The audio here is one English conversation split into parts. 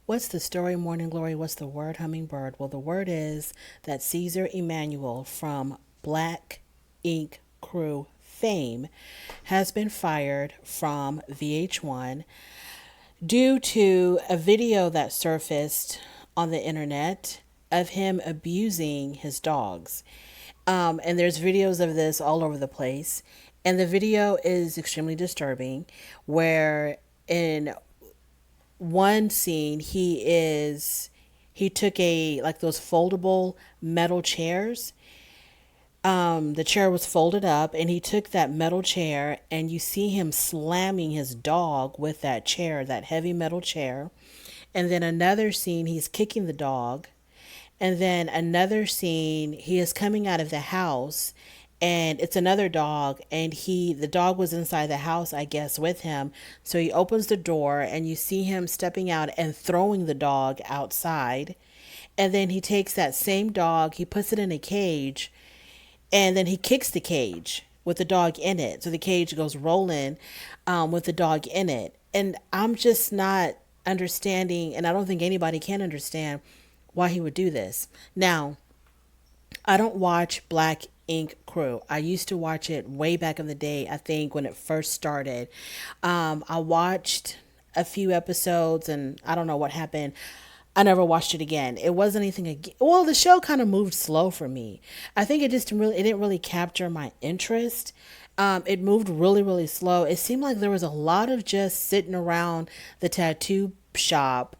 What's the story, Morning Glory? What's the word, hummingbird? Well, the word is that Caesar Emanuel from Black Ink Crew fame has been fired from VH1 due to a video that surfaced on the internet of him abusing his dogs. And there's videos of this all over the place. And the video is extremely disturbing, where in one scene he took a like those foldable metal chairs. The chair was folded up, and he took that metal chair, and you see him slamming his dog with that chair, that heavy metal chair. And then another scene, he's kicking the dog. And then another scene, he is coming out of the house, and it's another dog, and the dog was inside the house, I guess, with him. So he opens the door, and you see him stepping out and throwing the dog outside. And then he takes that same dog, he puts it in a cage, and then he kicks the cage with the dog in it. So the cage goes rolling with the dog in it. And I'm just not understanding, and I don't think anybody can understand why he would do this. Now, I don't watch Black Ink Crew. I used to watch it way back in the day, I think, when it first started. I watched a few episodes, and I don't know what happened. I never watched it again. It wasn't anything well, the show kind of moved slow for me. I think it didn't really capture my interest. It moved really, really slow. It seemed like there was a lot of just sitting around the tattoo shop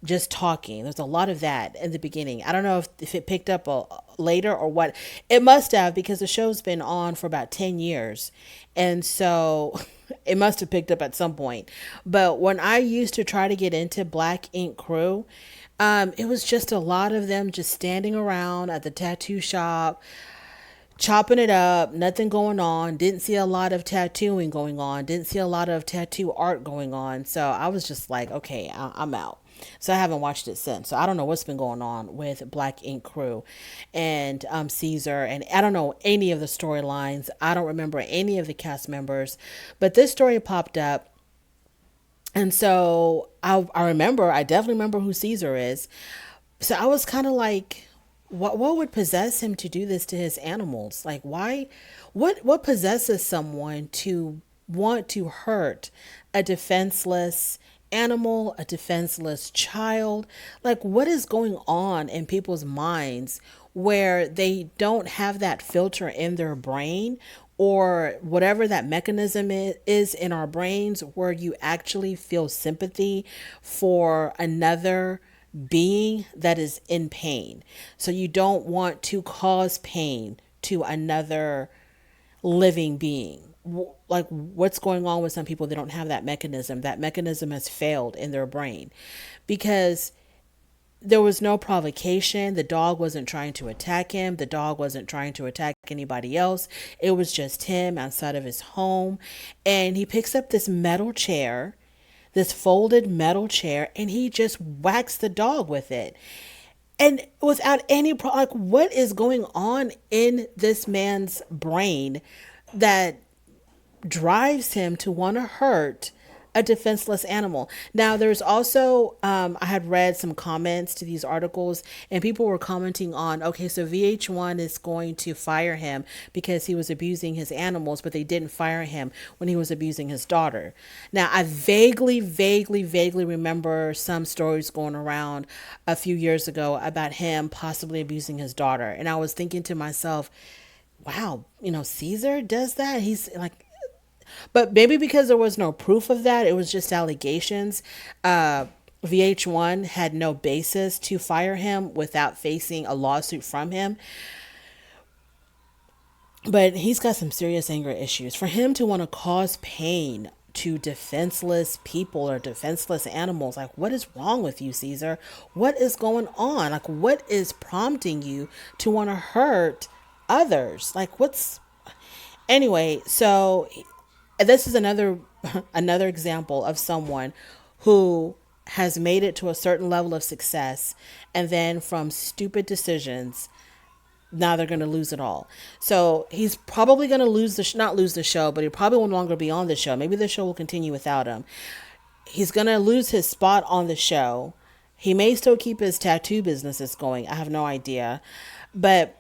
just talking. There's a lot of that in the beginning. I don't know if it picked up later or what. It must have, because the show's been on for about 10 years. And so it must have picked up at some point. But when I used to try to get into Black Ink Crew, it was just a lot of them just standing around at the tattoo shop, chopping it up, nothing going on. Didn't see a lot of tattooing going on. Didn't see a lot of tattoo art going on. So I was just like, okay, I'm out. So I haven't watched it since. So I don't know what's been going on with Black Ink Crew and Caesar. And I don't know any of the storylines. I don't remember any of the cast members. But this story popped up. And so I definitely remember who Caesar is. So I was kind of like, what would possess him to do this to his animals? Like, why? What possesses someone to want to hurt a defenseless animal, a defenseless child? Like, what is going on in people's minds where they don't have that filter in their brain, or whatever that mechanism is in our brains, where you actually feel sympathy for another being that is in pain? So you don't want to cause pain to another living being. Like, what's going on with some people? They don't have that mechanism. That mechanism has failed in their brain, because there was no provocation. The dog wasn't trying to attack him. The dog wasn't trying to attack anybody else. It was just him outside of his home. And he picks up this metal chair, this folded metal chair, and he just whacks the dog with it. And without any like, what is going on in this man's brain that drives him to want to hurt a defenseless animal? Now, there's also, I had read some comments to these articles, and people were commenting on, okay, so VH1 is going to fire him because he was abusing his animals, but they didn't fire him when he was abusing his daughter. Now, I vaguely remember some stories going around a few years ago about him possibly abusing his daughter. And I was thinking to myself, wow, Caesar does that? He's like, but maybe because there was no proof of that, it was just allegations. VH1 had no basis to fire him without facing a lawsuit from him. But he's got some serious anger issues. For him to want to cause pain to defenseless people or defenseless animals, like, what is wrong with you, Caesar? What is going on? Like, what is prompting you to want to hurt others? Like, what's... Anyway, so this is another example of someone who has made it to a certain level of success, and then from stupid decisions, now they're going to lose it all. So he's probably going to not lose the show, but he probably will no longer be on the show. Maybe the show will continue without him. He's going to lose his spot on the show. He may still keep his tattoo businesses going. I have no idea. But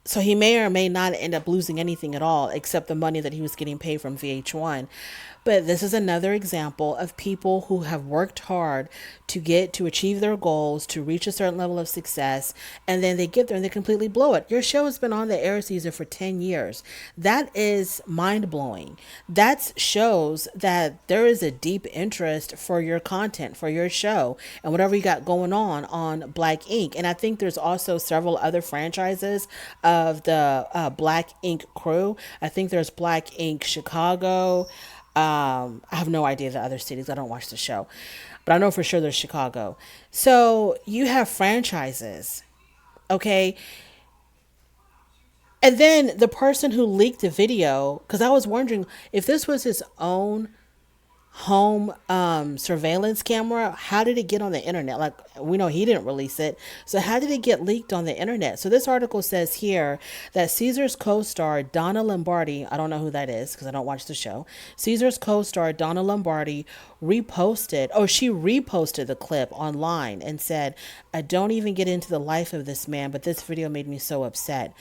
so he may or may not end up losing anything at all except the money that he was getting paid from VH1. But this is another example of people who have worked hard to achieve their goals, to reach a certain level of success, and then they get there and they completely blow it. Your show has been on the air, Caesar, for 10 years. That is mind blowing. That shows that there is a deep interest for your content, for your show, and whatever you got going on Black Ink. And I think there's also several other franchises of the Black Ink crew. I think there's Black Ink Chicago. I have no idea the other cities. I don't watch the show, but I know for sure there's Chicago. So you have franchises, okay? And then the person who leaked the video, because I was wondering if this was his own home surveillance camera, how did it get on the internet? Like, we know he didn't release it, so how did it get leaked on the internet? So this article says here that Caesar's co-star Donna Lombardi, I don't know who that is because I don't watch the show, Caesar's co-star Donna Lombardi she reposted the clip online and said, "I don't even get into the life of this man, but this video made me so upset."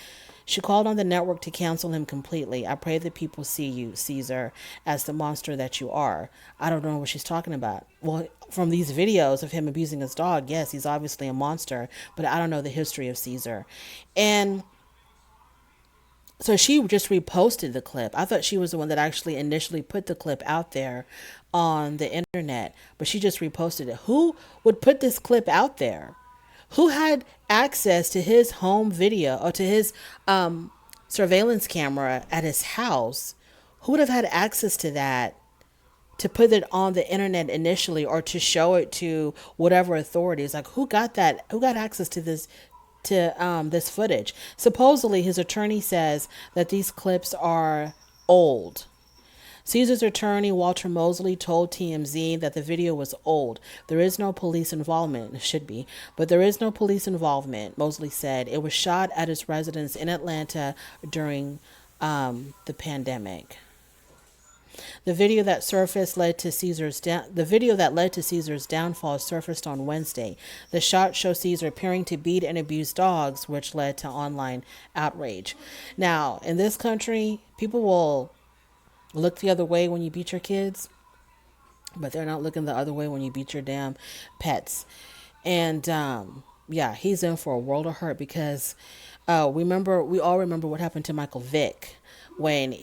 She called on the network to cancel him completely. "I pray that people see you, Caesar, as the monster that you are." I don't know what she's talking about. Well, from these videos of him abusing his dog, yes, he's obviously a monster, but I don't know the history of Caesar. And so she just reposted the clip. I thought she was the one that actually initially put the clip out there on the internet, but she just reposted it. Who would put this clip out there? Who had access to his home video or to his surveillance camera at his house? Who would have had access to that to put it on the internet initially, or to show it to whatever authorities? Like, who got that? Who got access to this footage? Supposedly, his attorney says that these clips are old. Caesar's attorney, Walter Mosley, told TMZ that the video was old. "There is no police involvement." It should be, but there is no police involvement, Mosley said. It was shot at his residence in Atlanta during the pandemic. The video that led to Caesar's downfall surfaced on Wednesday. The shot shows Caesar appearing to beat and abuse dogs, which led to online outrage. Now, in this country, people will look the other way when you beat your kids, but they're not looking the other way when you beat your damn pets. And yeah, he's in for a world of hurt because we all remember what happened to Michael Vick when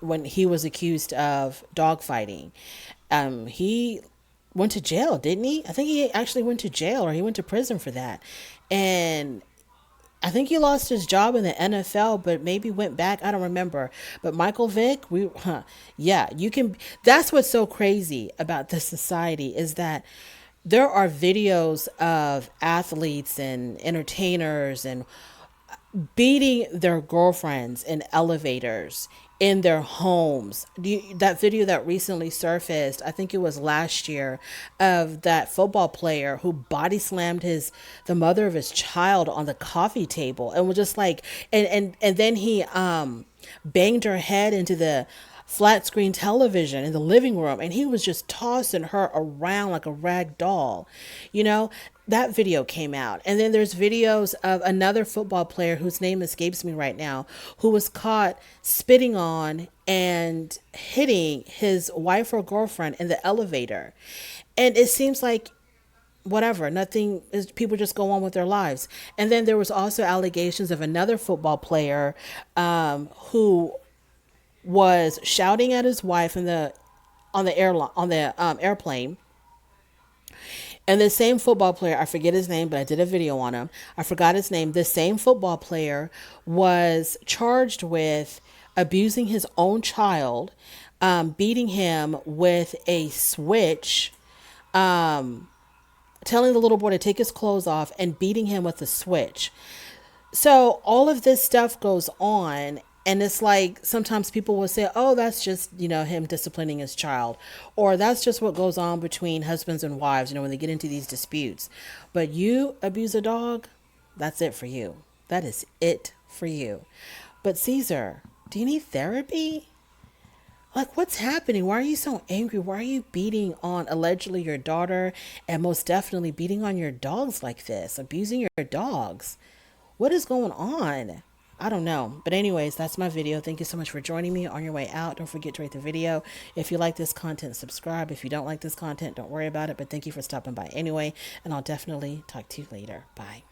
when he was accused of dog fighting. He went to jail, didn't he? I think he actually went to jail, or he went to prison for that. And I think he lost his job in the NFL, but maybe went back. I don't remember. But Michael Vick, yeah, you can. That's what's so crazy about this society, is that there are videos of athletes and entertainers and beating their girlfriends in elevators, in their homes. That video that recently surfaced, I think it was last year, of that football player who body slammed the mother of his child on the coffee table and was just like, and then he banged her head into the flat screen television in the living room, and he was just tossing her around like a rag doll. That video came out. And then there's videos of another football player whose name escapes me right now, who was caught spitting on and hitting his wife or girlfriend in the elevator. And it seems like whatever, nothing is, people just go on with their lives. And then there was also allegations of another football player who was shouting at his wife on the airplane. And the same football player, I forget his name, but I did a video on him. I forgot his name. The same football player was charged with abusing his own child, beating him with a switch, telling the little boy to take his clothes off and beating him with a switch. So all of this stuff goes on. And it's like, sometimes people will say, "Oh, that's just, him disciplining his child." Or that's just what goes on between husbands and wives, when they get into these disputes. But you abuse a dog, that's it for you. That is it for you. But Caesar, do you need therapy? Like, what's happening? Why are you so angry? Why are you beating on allegedly your daughter and most definitely beating on your dogs like this, abusing your dogs? What is going on? I don't know. But, anyways, that's my video. Thank you so much for joining me on your way out. Don't forget to rate the video. If you like this content, subscribe. If you don't like this content, don't worry about it. But thank you for stopping by anyway. And I'll definitely talk to you later. Bye.